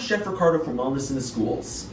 Chef Ricardo from Wellness in the Schools.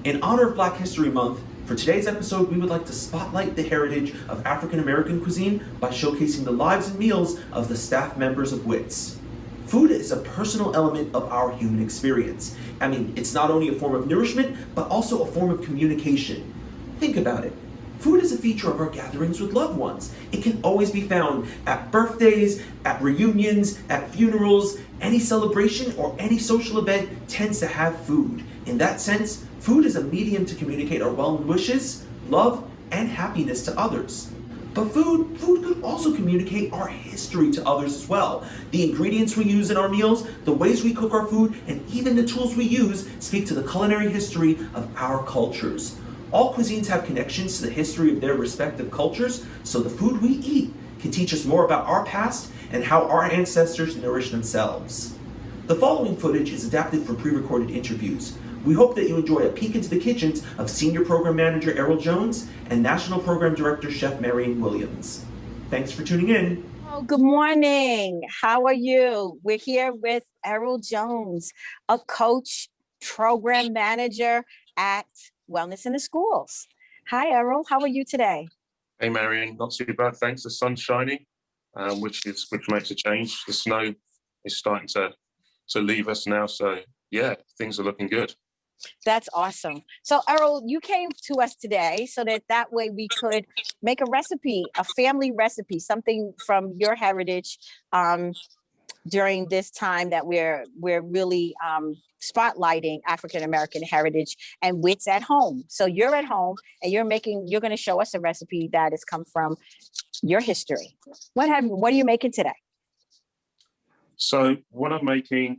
In honor of Black History Month, for today's episode, we would like to spotlight the heritage of African American cuisine by showcasing the lives and meals of the staff members of WITS. Food is a personal element of our human experience. I mean, it's not only a form of nourishment, but also a form of communication. Think about it. Food is a feature of our gatherings with loved ones. It can always be found at birthdays, at reunions, at funerals. Any celebration or any social event tends to have food. In that sense, food is a medium to communicate our well wishes, love, and happiness to others. But food could also communicate our history to others as well. The ingredients we use in our meals, the ways we cook our food, and even the tools we use speak to the culinary history of our cultures. All cuisines have connections to the history of their respective cultures, so the food we eat can teach us more about our past and how our ancestors nourished themselves. The following footage is adapted for pre-recorded interviews. We hope that you enjoy a peek into the kitchens of Senior Program Manager Errol Jones and National Program Director Chef Marion Williams. Thanks for tuning in. Oh, good morning. How are you? We're here with Errol Jones, a coach, program manager at Wellness in the Schools. Hi, Errol. How are you today? Hey, Marion. Not too bad, thanks. The sun's shining, which makes a change. The snow is starting to leave us now, so yeah, things are looking good. That's awesome. So, Errol, you came to us today so that way we could make a recipe, a family recipe, something from your heritage during this time that we're really spotlighting African American heritage and WITS at home. So you're at home and you're going to show us a recipe that has come from your history. What are you making today? So what I'm making,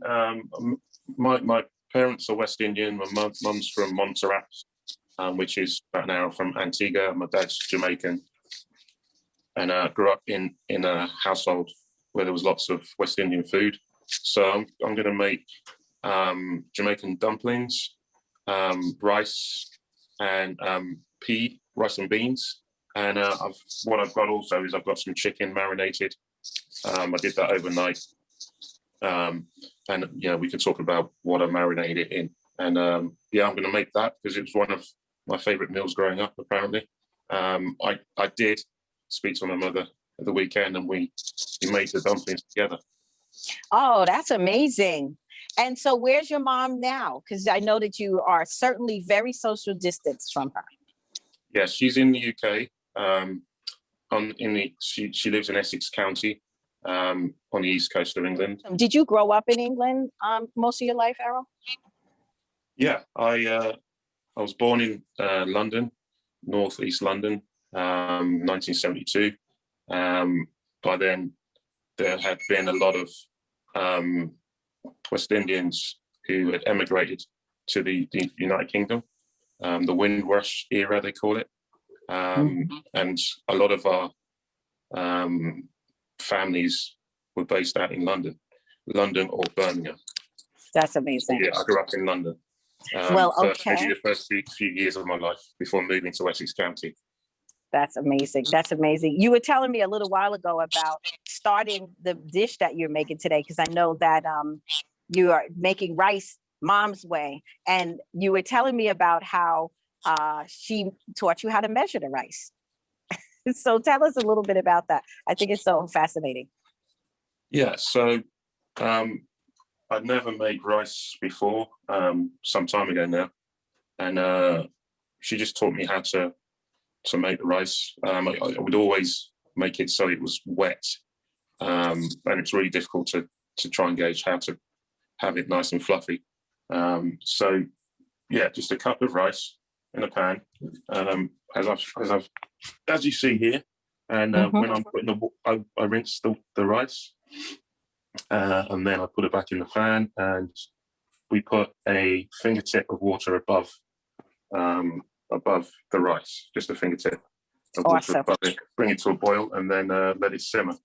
my parents are West Indian. My mum's from Montserrat, which is about an hour from Antigua. My dad's Jamaican, and I grew up in a household where there was lots of West Indian food. So I'm going to make Jamaican dumplings, rice and rice and beans. And what I've got also is I've got some chicken marinated. I did that overnight. And we can talk about what I marinated it in. And I'm going to make that because it was one of my favorite meals growing up, apparently. I did speak to my mother at the weekend and we made the dumplings together. Oh, that's amazing. And so where's your mom now? Because I know that you are certainly very social distance from her. Yeah, she's in the UK. She lives in Essex County, on the east coast of England. Did you grow up in England most of your life, Errol? Yeah, I was born in London, northeast London, 1972. By then, there had been a lot of West Indians who had emigrated to the United Kingdom, the Windrush era, they call it. And a lot of our families were based out in London or Birmingham. That's amazing. Yeah, I grew up in London. Maybe the first few years of my life before moving to Essex County. That's amazing. That's amazing. You were telling me a little while ago about starting the dish that you're making today, because I know that you are making rice mom's way. And you were telling me about how she taught you how to measure the rice. So tell us a little bit about that. I think it's so fascinating. Yeah, so I'd never made rice before, some time ago now. And she just taught me how to make the rice. I would always make it so it was wet. And it's really difficult to try and gauge how to have it nice and fluffy. So yeah, just a cup of rice in a pan, as you see here. And when I'm putting I rinse the rice, and then I put it back in the pan, and we put a fingertip of water above the rice, just a fingertip of water above it. Bring it to a boil, and then let it simmer.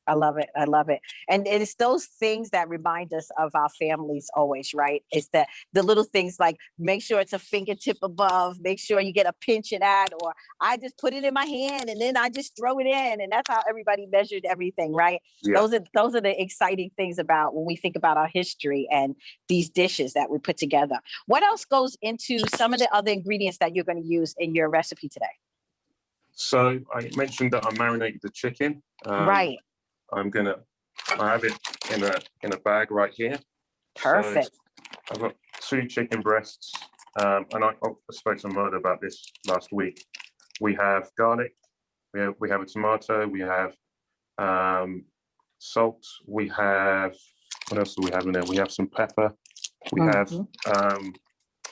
I love it. I love it. And it's those things that remind us of our families always, right? It's the little things like make sure it's a fingertip above, make sure you get a pinch of that, or I just put it in my hand and then I just throw it in. And that's how everybody measured everything, right? Yeah. Those are the exciting things about when we think about our history and these dishes that we put together. What else goes into some of the other ingredients that you're going to use in your recipe today? So I mentioned that I marinated the chicken. Right. I have it in a bag right here. Perfect. So I've got 2 chicken breasts, and I spoke to Murder about this last week. We have garlic, we have a tomato, we have salt, we have, what else do we have in there? We have some pepper, we have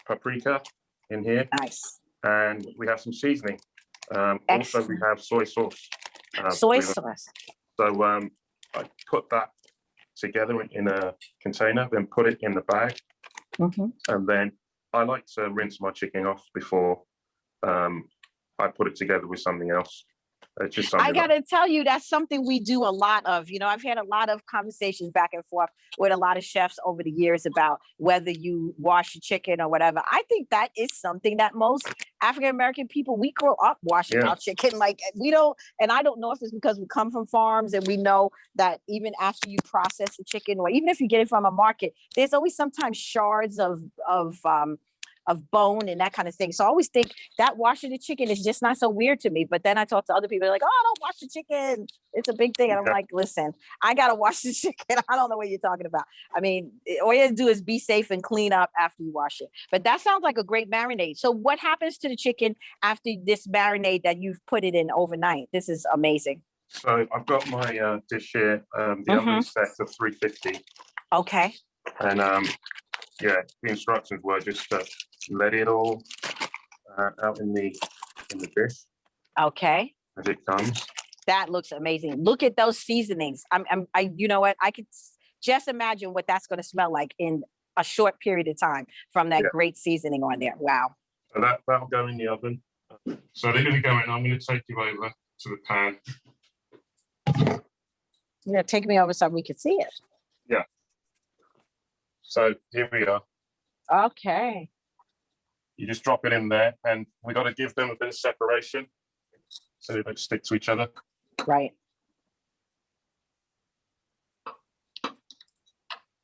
paprika in here. Nice. And we have some seasoning. Also, Excellent. we have soy sauce. Soy sauce. So I put that together in a container, then put it in the bag. And then I like to rinse my chicken off before I put it together with something else. It's just something I got to tell you, that's something we do a lot of. You know, I've had a lot of conversations back and forth with a lot of chefs over the years about whether you wash your chicken or whatever. I think that is something that most African-American people, we grow up washing our chicken. Like we don't, and I don't know if it's because we come from farms and we know that even after you process the chicken, or even if you get it from a market, there's always sometimes shards of bone and that kind of thing. So I always think that washing the chicken is just not so weird to me. But then I talk to other people, they're like, oh, don't wash the chicken. It's a big thing. And I'm like, listen, I got to wash the chicken. I don't know what you're talking about. I mean, all you have to do is be safe and clean up after you wash it. But that sounds like a great marinade. So what happens to the chicken after this marinade that you've put it in overnight? This is amazing. So I've got my dish here. The oven is set to 350. Okay. And the instructions were just to let it all out in the dish. Okay. As it comes. That looks amazing. Look at those seasonings. You know what? I could just imagine what that's going to smell like in a short period of time from that great seasoning on there. Wow. So that'll go in the oven. So they're going to go in. I'm going to take you over to the pan. You're going to take me over so we can see it. Yeah. So here we are. Okay. You just drop it in there, and we got to give them a bit of separation so they don't stick to each other. Right.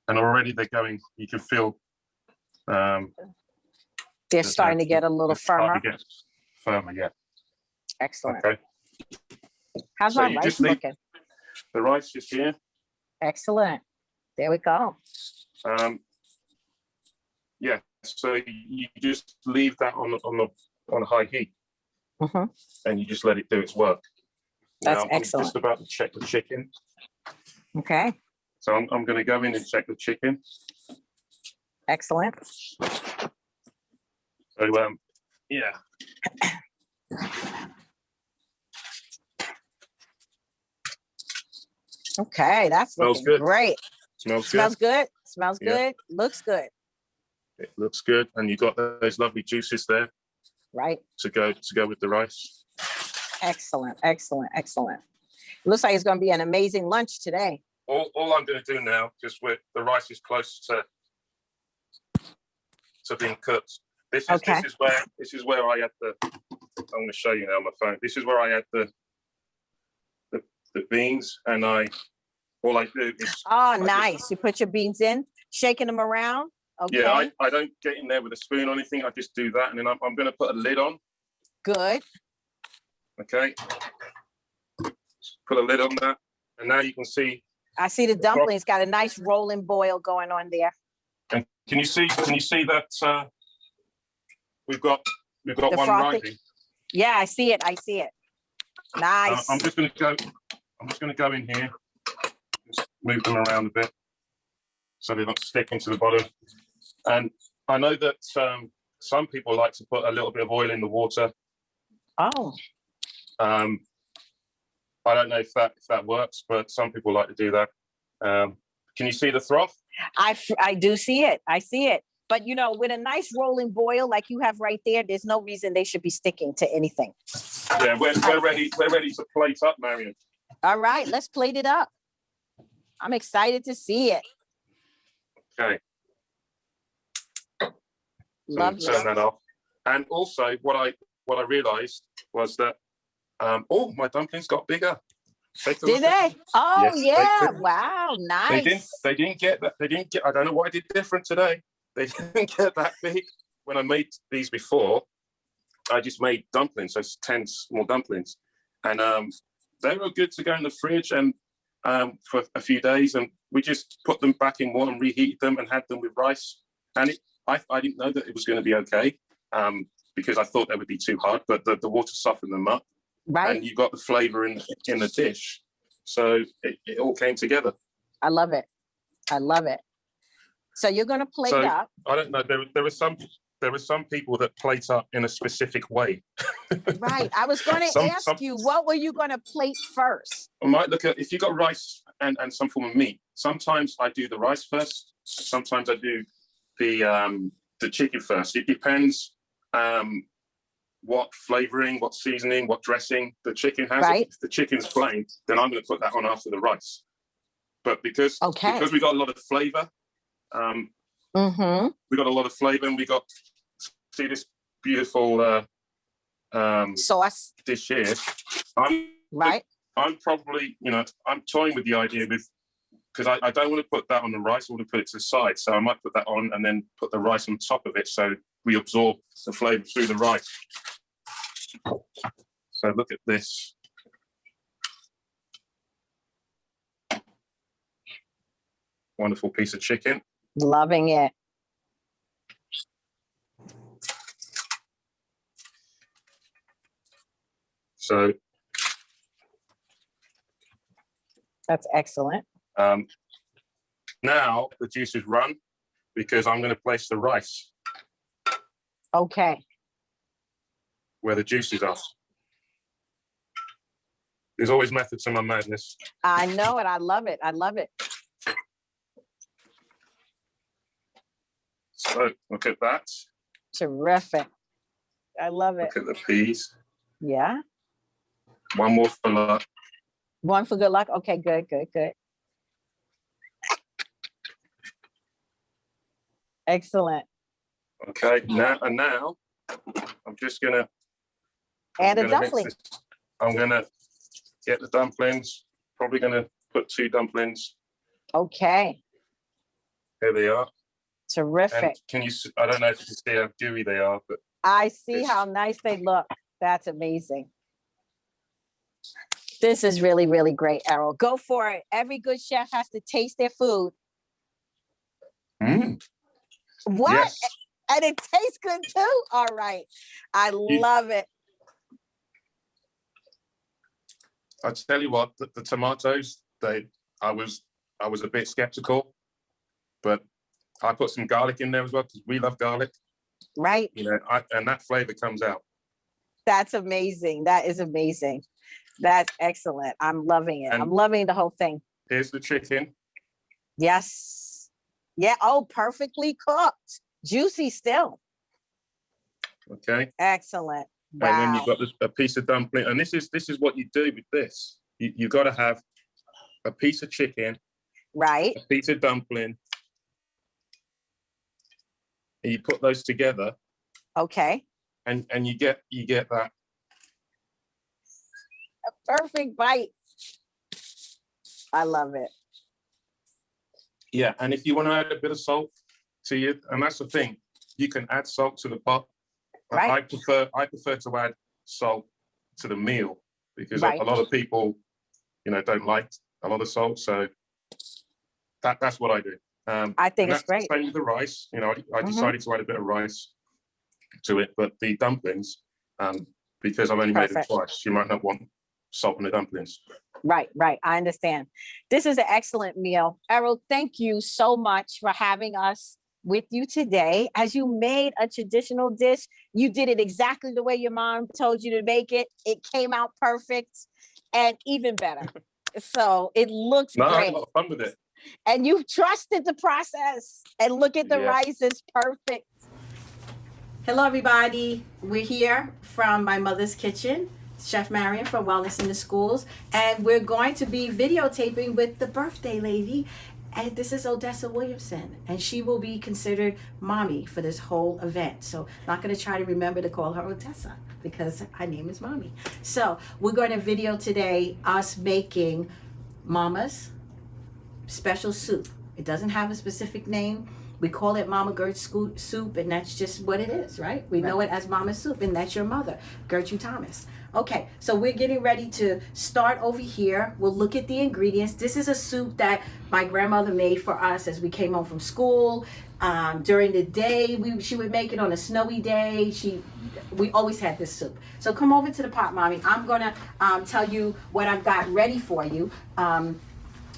And already they're going, you can feel they're starting to get a little firmer. Firmer, yeah. Excellent. Okay. How's my rice looking? The rice is here. Excellent. There we go. Yeah, so you just leave that on high heat, and you just let it do its work. That's now, excellent. I'm just about to check the chicken. Okay. So I'm going to go in and check the chicken. Excellent. So yeah. Okay, that's smells good. Great. Smells good. Smells good. Looks good. It looks good, and you got those lovely juices there. Right. To go with the rice. Excellent. Excellent. Excellent. It looks like it's going to be an amazing lunch today. All I'm going to do now, because the rice is close to being cooked. This is where I had I'm going to show you now on my phone. This is where I had the beans, and all I do is. Oh, nice! You put your beans in, shaking them around. Okay. Yeah, I don't get in there with a spoon or anything. I just do that, and then I'm going to put a lid on. Good. Okay. Put a lid on that, and now you can see. I see the dumplings got a nice rolling boil going on there. And can you see that we've got The one frothy. rising? Yeah, I see it. Nice. I'm just going to go in here, just move them around a bit so they're not sticking to the bottom. And I know that some people like to put a little bit of oil in the water. Oh. I don't know if that works, but some people like to do that. Can you see the froth? I do see it. I see it. But you know, with a nice rolling boil like you have right there, there's no reason they should be sticking to anything. Yeah, we're ready. We're ready to plate up, Marion. All right, let's plate it up. I'm excited to see it. Okay. Lovely. Turn that off. And also, what I realised was that my dumplings got bigger. Did they? Oh Yes, yeah! they Wow, nice. They didn't get that. They didn't get. I don't know what I did different today. They didn't get that big. When I made these before, I just made dumplings, so it's 10 small dumplings, and they were good to go in the fridge and for a few days, and we just put them back in water and reheated them and had them with rice. And I didn't know that it was going to be okay because I thought they would be too hard, but the water softened them up, Right. and you got the flavour in the dish, so it all came together. I love it. I love it. So you're going to plate up. I don't know. There were some people that plate up in a specific way. Right. I was going to ask you, what were you going to plate first? I might look at, if you got rice and some form of meat. Sometimes I do the rice first. Sometimes I do the chicken first. It depends what flavoring, what seasoning, what dressing the chicken has. Right. If the chicken's plain, then I'm going to put that on after the rice. But because we got a lot of flavor, we got a lot of flavor, and we got, see this beautiful sauce dish here. I'm probably, I'm toying with the idea because I don't want to put that on the rice. I want to put it to the side. So I might put that on and then put the rice on top of it, so we absorb the flavor through the rice. So look at this. Wonderful piece of chicken. Loving it. So that's excellent. Now the juice is run because I'm going to place the rice. Okay. Where the juices are. There's always method to my madness. I know it. I love it. I love it. So look at that. Terrific. I love it. Look at the peas. Yeah. One more for luck. One for good luck. Okay, good. Excellent. Okay, now I'm just gonna add a dumpling. I'm gonna get the dumplings. Probably gonna put 2 dumplings. Okay. Here they are. Terrific. And can you? I don't know if you can see how gooey they are, but I see how nice they look. That's amazing. This is really, really great, Errol. Go for it. Every good chef has to taste their food. What? Yes. And it tastes good too? All right. I love it. I tell you what, the tomatoes, I was a bit skeptical, but I put some garlic in there as well because we love garlic. Right. And that flavor comes out. That's amazing. That is amazing. That's excellent. I'm loving it. I'm loving the whole thing. Here's the chicken. Yes. Yeah. Oh, perfectly cooked. Juicy still. Okay. Excellent. Wow. And then you've got a piece of dumpling. And this is what you do with this. You've got to have a piece of chicken. Right. A piece of dumpling. And you put those together. Okay. And you get that. A perfect bite. I love it. Yeah, and if you want to add a bit of salt to you, and that's the thing, you can add salt to the pot. Right. I prefer to add salt to the meal because a lot of people, don't like a lot of salt. So that's what I do. I think it's great. Same with the rice. I decided to add a bit of rice to it, but the dumplings, because I've only made it twice, you might not want salt in the dumplings. Right. I understand. This is an excellent meal. Errol, thank you so much for having us with you today. As you made a traditional dish, you did it exactly the way your mom told you to make it. It came out perfect and even better. So it looks great. I had a lot of fun with it. And you trusted the process. And look at the rice, it's perfect. Hello, everybody. We're here from my mother's kitchen. Chef Marion from Wellness in the Schools, and we're going to be videotaping with the birthday lady. And this is Odessa Williamson, and she will be considered mommy for this whole event. So not going to try to remember to call her Odessa because her name is Mommy. So we're going to video today us making Mama's special soup. It doesn't have a specific name. We call it Mama Gert's soup, and that's just what it is, right? We know it as Mama's soup, and that's your mother, Gertrude Thomas. Okay, so we're getting ready to start over here. We'll look at the ingredients. This is a soup that my grandmother made for us as we came home from school. During the day, she would make it on a snowy day. We always had this soup. So come over to the pot, Mommy. I'm gonna tell you what I've got ready for you.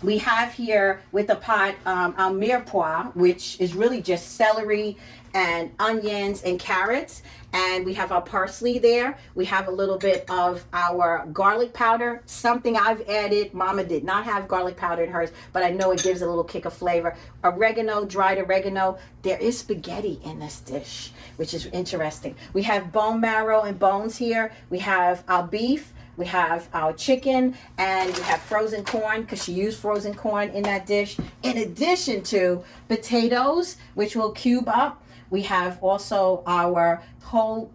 We have here with the pot our mirepoix, which is really just celery and onions and carrots. And we have our parsley there. We have a little bit of our garlic powder, something I've added. Mama did not have garlic powder in hers, but I know it gives a little kick of flavor. Oregano, dried oregano. There is spaghetti in this dish, which is interesting. We have bone marrow and bones here. We have our beef. We have our chicken, and we have frozen corn because she used frozen corn in that dish. In addition to potatoes, which we'll cube up. We have also our whole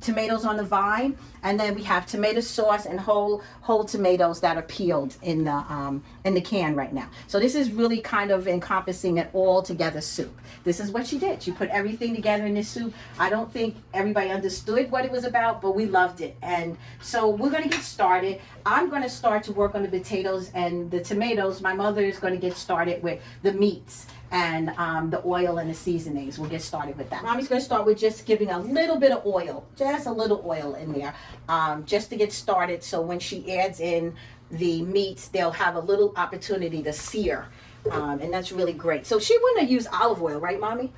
tomatoes on the vine, and then we have tomato sauce and whole tomatoes that are peeled in the can right now. So this is really kind of encompassing an all together soup. This is what she did. She put everything together in this soup. I don't think everybody understood what it was about, but we loved it. And so we're going to get started. I'm going to start to work on the potatoes and the tomatoes. My mother is going to get started with the meats and the oil and the seasonings. We'll get started with that. Mommy's going to start with just giving a little bit of oil, just a little oil in there, just to get started. So when she adds in the meats, they'll have a little opportunity to sear, and that's really great. So she wouldn't have used olive oil, right, Mommy?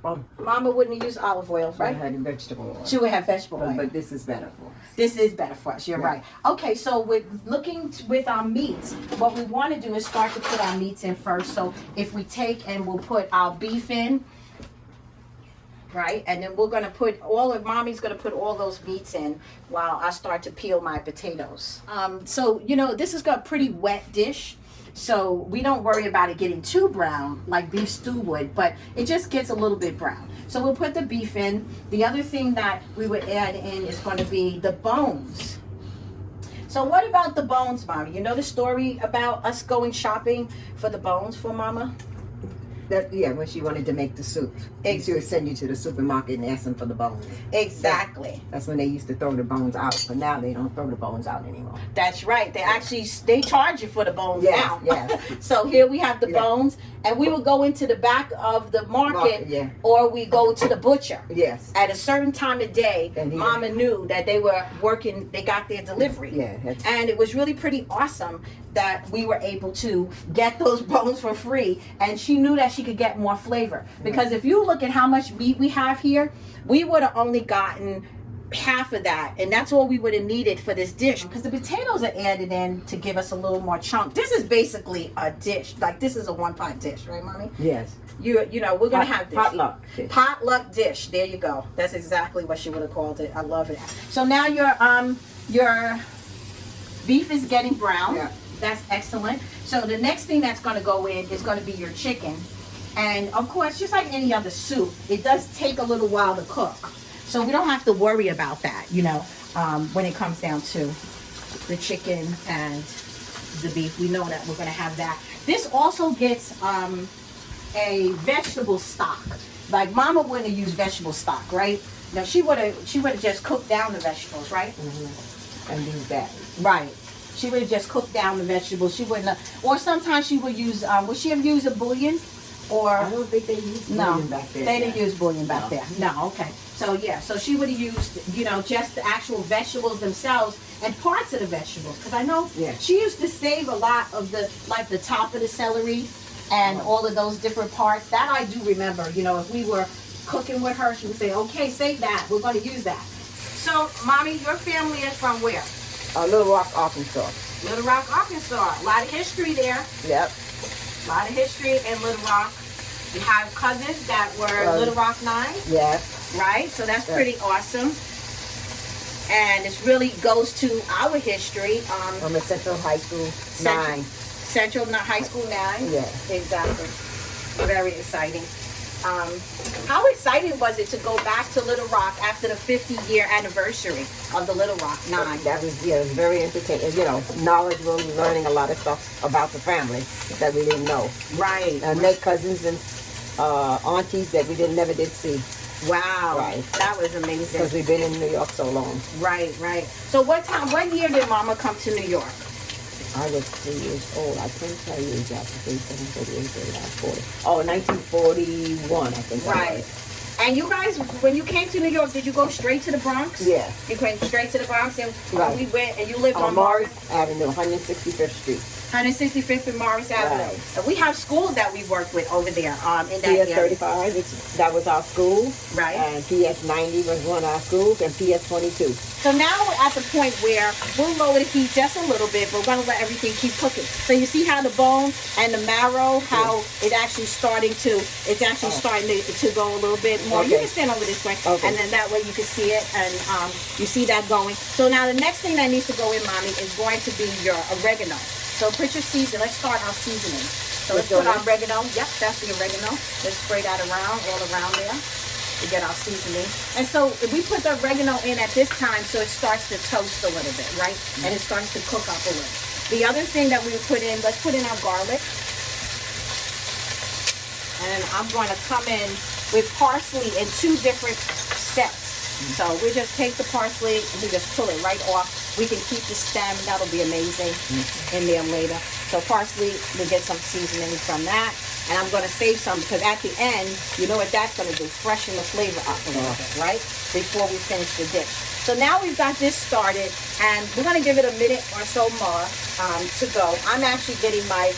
Well, Mama wouldn't have used olive oil, right? I had vegetable oil. She would have vegetable oil. But this is better for us. This is better for us. You're right. Okay, so with with our meats, what we want to do is start to put our meats in first. So if we take and we'll put our beef in, right, and then we're gonna put Mommy's gonna put all those meats in while I start to peel my potatoes. So this is got a pretty wet dish. So we don't worry about it getting too brown like beef stew would, but it just gets a little bit brown. So we'll put the beef in. The other thing that we would add in is going to be the bones. So what about the bones, Mommy? You know the story about us going shopping for the bones for Mama? When she wanted to make the soup. She would send you to the supermarket and ask them for the bones. Exactly. That's when they used to throw the bones out, but now they don't throw the bones out anymore. That's right. They charge you for the bones now. Yes. So here we have the bones, and we will go into the back of the market, or we go to the butcher. Yes. At a certain time of day, Mama knew that they were working, they got their delivery. Yeah. And it was really pretty awesome that we were able to get those bones for free, and she knew that she could get more flavor. Because if you look at how much meat we have here, we would have only gotten half of that, and that's all we would have needed for this dish, because the potatoes are added in to give us a little more chunk. This is basically a dish, like this is a one-pot dish, right, Mommy? Yes. We're gonna have this potluck dish. There you go. That's exactly what she would have called it. I love it. So now your beef is getting brown. Yeah. That's excellent. So the next thing that's going to go in is going to be your chicken. And of course, just like any other soup, it does take a little while to cook. So we don't have to worry about that, when it comes down to the chicken and the beef. We know that we're going to have that. This also gets a vegetable stock. Like Mama wouldn't have used vegetable stock, right? Now she would have just cooked down the vegetables, right? Mm-hmm. And use that. Right. She would have just cooked down the vegetables. She wouldn't have, or sometimes she would use, would she have used a bouillon? Or I don't think they used bouillon back there. They didn't use bouillon back there. No, okay. So she would have used, just the actual vegetables themselves and parts of the vegetables. Because I know she used to save a lot of the top of the celery and all of those different parts. That I do remember, if we were cooking with her, she would say, okay, save that. We're going to use that. So, Mommy, your family is from where? Little Rock, Arkansas. Little Rock, Arkansas. A lot of history there. Yep. A lot of history in Little Rock. You have cousins that were Little Rock 9. Yes. Right? So that's pretty awesome. and it really goes to our history. I'm at Central High School Central- 9. Central High School 9. Yeah. Exactly. Very exciting. How exciting was it to go back to Little Rock after the 50-year anniversary of the Little Rock 9? That was, it was very entertaining, knowledgeable, learning a lot of stuff about the family that we didn't know. Right. Met cousins and aunties that we never did see. Wow. Right. That was amazing. Because we've been in New York so long. Right. So what year did Mama come to New York? I was 3 years old. I couldn't tell you exactly. 37, 38, 39, 40. Oh, 1941, I think. Right. And you guys, when you came to New York, did you go straight to the Bronx? Yeah. You went straight to the Bronx, and Right. we went, and you lived on Morris Avenue, 165th Street. 165th and Morris Avenue. Right. And we have schools that we worked with over there in that PS area. 35, that was our school. Right. And PS 90 was one of our schools, and PS 22. So now we're at the point where we'll lower the heat just a little bit, but we're going to let everything keep cooking. So you see how the bone and the marrow, how it's actually starting to go a little bit more. Okay. You can stand over this way, Okay. and then that way you can see it, and you see that going. So now the next thing that needs to go in, Mommy, is going to be your oregano. So put your season. Let's start our seasoning. So let's put our oregano. Yep, that's the oregano. Let's spray that around, all around there. To get our seasoning. And so if we put the oregano in at this time, so it starts to toast a little bit, right? And it starts to cook up a little. The other thing that we put in, let's put in our garlic. And I'm going to come in with parsley in 2 different steps. So we just take the parsley and we just pull it right off. We can keep the stem. That'll be amazing in there later. So parsley, we get some seasoning from that. And I'm going to save some because at the end, you know what that's going to do? Freshen the flavor up a little bit, right? Before we finish the dish. So now we've got this started, and we're going to give it a minute or so more to go. I'm actually getting my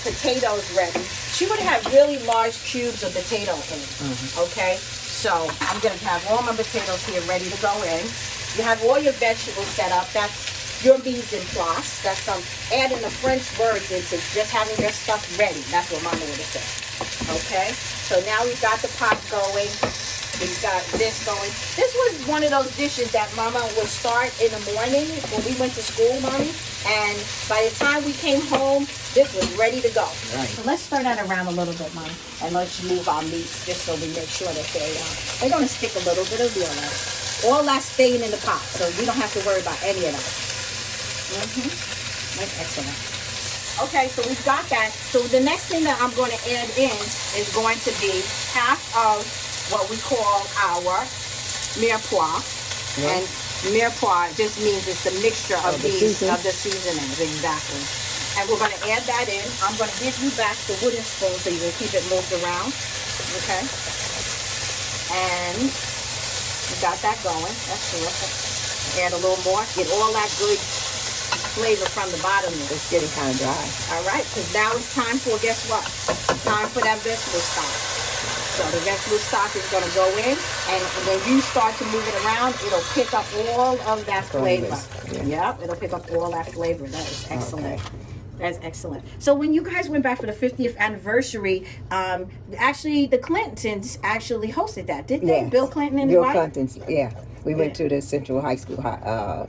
potatoes ready. She would have really large cubes of potato in it, okay? So I'm going to have all my potatoes here ready to go in. You have all your vegetables set up. That's your mise en place. That's adding the French words into just having your stuff ready. That's what Mama would have said. Okay? So now we've got the pot going. We've got this going. This was one of those dishes that Mama would start in the morning when we went to school, Mommy. And by the time we came home, this was ready to go. Right. So let's stir that around a little bit, Mom. And let's move our meats just so we make sure that they're going to stick a little bit of oil in. All that's staying in the pot, so we don't have to worry about any of that. That's excellent. Okay, so we've got that. So the next thing that I'm going to add in is going to be half of what we call our mirepoix. And mirepoix just means it's the mixture of the seasonings, exactly. And we're going to add that in. I'm going to give you back the wooden spoon so you can keep it moved around. Okay. And we got that going. That's terrific. Add a little more. Get all that good flavor from the bottom there. It's getting kind of dry. All right, because now it's time for, guess what? Time for that vegetable stock. So the vegetable stock is going to go in, and when you start to move it around, it'll pick up all of that flavor. Yep, it'll pick up all that flavor. That is excellent. Okay. That's excellent. So when you guys went back for the 50th anniversary, actually the Clintons actually hosted that, didn't they? Yes. Bill Clinton and his wife? Bill Clinton's, yeah. We went to the Central High School, high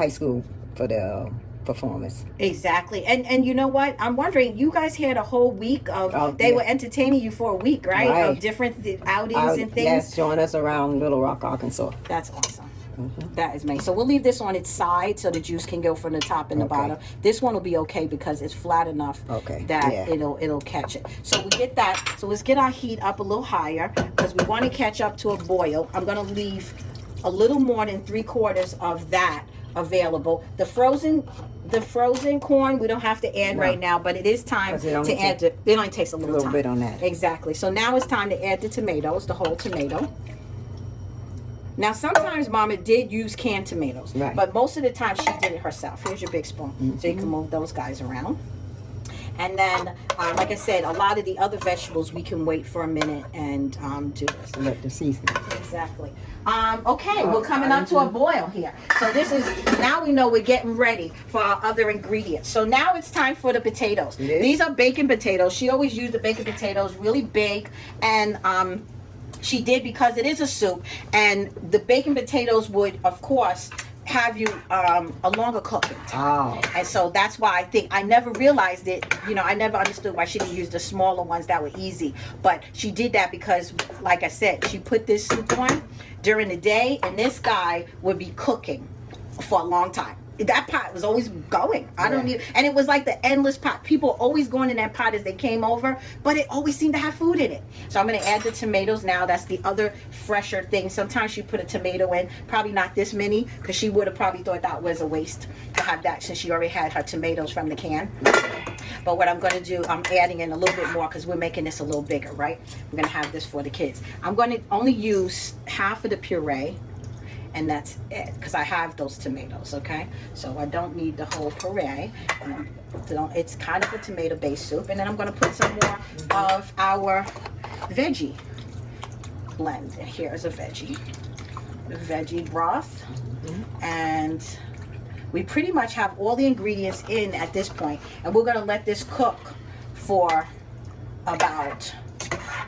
school for the performance. Exactly. And you know what? I'm wondering, you guys had a whole week of, they were entertaining you for a week, right? Of different outings and things. Yes, showing us around Little Rock, Arkansas. That's awesome. That is amazing. So we'll leave this on its side so the juice can go from the top and the bottom. This one will be okay because it's flat enough that it'll catch it. So we get that. So let's get our heat up a little higher because we want to catch up to a boil. I'm going to leave a little more than 3/4 of that available. The frozen corn we don't have to add right now, but it is time to add it only takes a little time. Bit on that. Exactly. So now it's time to add the tomatoes, the whole tomato. Now sometimes Mama did use canned tomatoes, but most of the time she did it herself. Here's your big spoon, so you can move those guys around. And then, like I said, a lot of the other vegetables we can wait for a minute and do this. Let the seasoning. Exactly. Okay, we're coming up to a boil here. So this is, now we know we're getting ready for our other ingredients. So now it's time for the potatoes. These are baked potatoes. She always used the baked potatoes really big, and she did because it is a soup, and the baked potatoes would, of course, have you a longer cooking time. Oh. And so that's why I never realized it. You know, I never understood why she didn't use the smaller ones that were easy. But she did that because, like I said, she put this soup on during the day, and this guy would be cooking for a long time. That pot was always going. And it was like the endless pot. People always going in that pot as they came over, but it always seemed to have food in it. So I'm going to add the tomatoes now. That's the other fresher thing. Sometimes she put a tomato in, probably not this many, because she would have probably thought that was a waste to have that since she already had her tomatoes from the can. But what I'm going to do, I'm adding in a little bit more because we're making this a little bigger, right? We're going to have this for the kids. I'm going to only use half of the puree. And that's it, because I have those tomatoes, okay? So I don't need the whole puree. It's kind of a tomato-based soup. And then I'm going to put some more of our veggie blend. And here's a veggie broth. And we pretty much have all the ingredients in at this point. And we're going to let this cook for about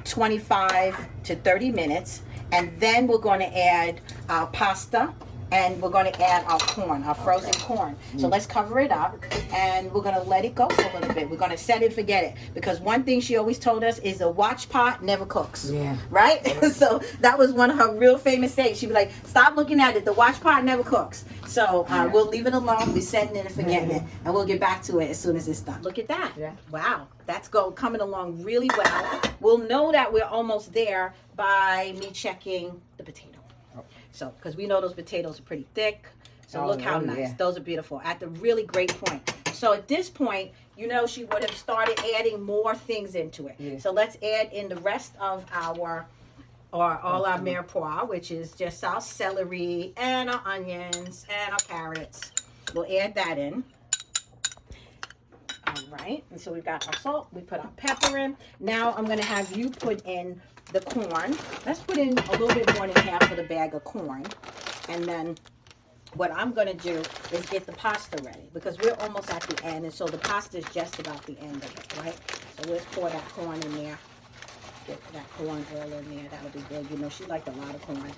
25 to 30 minutes. And then we're going to add our pasta, and we're going to add our corn, our frozen corn. So let's cover it up, and we're going to let it go for a little bit. We're going to set it and forget it, because one thing she always told us is a watch pot never cooks. Yeah. Right? So that was one of her real famous sayings. She'd be like, stop looking at it. The watch pot never cooks. So we'll leave it alone. We're setting it and forgetting it, and we'll get back to it as soon as it's done. Look at that. Yeah. Wow. That's coming along really well. We'll know that we're almost there by me checking the potato. So, because we know those potatoes are pretty thick. So look how nice. Yeah. Those are beautiful. At the really great point. So at this point, you know, she would have started adding more things into it. Yeah. So let's add in the rest of our mirepoix, which is just our celery and our onions and our carrots. We'll add that in. All right. And so we've got our salt. We put our pepper in. Now I'm going to have you put in the corn. Let's put in a little bit more than half of the bag of corn. And then what I'm going to do is get the pasta ready, because we're almost at the end. And so the pasta is just about the end of it, right? So let's pour that corn in there. Get that corn all in there. That'll be good. You know, she liked a lot of corn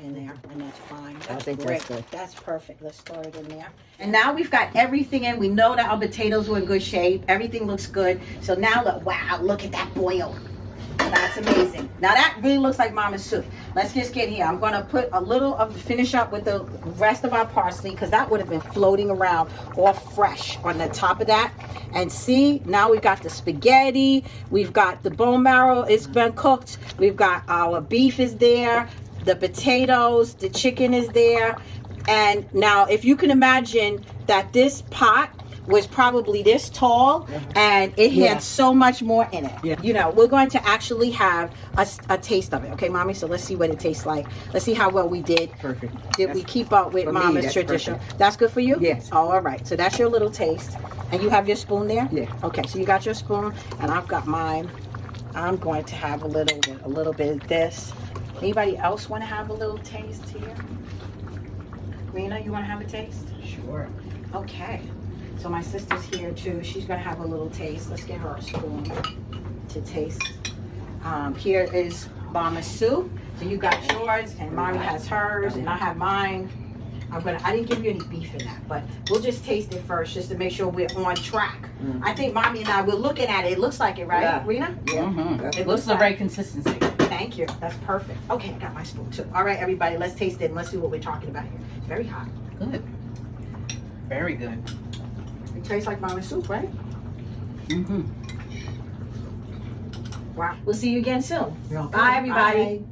in there, and that's fine. That's great. That's good. That's perfect. Let's store it in there. And now we've got everything in. We know that our potatoes were in good shape. Everything looks good. So now look, wow, look at that boil. That's amazing. Now that really looks like mama's soup. Let's just get here. I'm going to put a little of, finish up with the rest of our parsley, because that would have been floating around all fresh on the top of that. And see, now we've got the spaghetti. We've got the bone marrow. It's been cooked. We've got our beef is there. The potatoes, the chicken is there. And now if you can imagine that this pot was probably this tall, and it had so much more in it. Yeah. You know, we're going to actually have a taste of it. Okay, Mommy? So let's see what it tastes like. Let's see how well we did. Perfect. Did we keep up with Mama's tradition? Perfect. That's good for you? Yes. Oh, all right. So that's your little taste. And you have your spoon there? Yeah. Okay, so you got your spoon, and I've got mine. I'm going to have a little bit of this. Anybody else want to have a little taste here? Rena, you want to have a taste? Sure. Okay. So my sister's here too. She's gonna have a little taste. Let's get her a spoon to taste. Here is Mama's soup. So you got yours, and Mommy has hers, and I have mine. I didn't give you any beef in that, but we'll just taste it first, just to make sure we're on track. I think Mommy and I, we're looking at it. It looks like it, right, Rena? Yeah. It looks the right consistency. Thank you. That's perfect. Okay, I got my spoon too. All right, everybody, let's taste it and let's see what we're talking about here. It's very hot. Good. Very good. It tastes like Mama's soup, right? Wow. We'll see you again soon. Bye, everybody. Bye.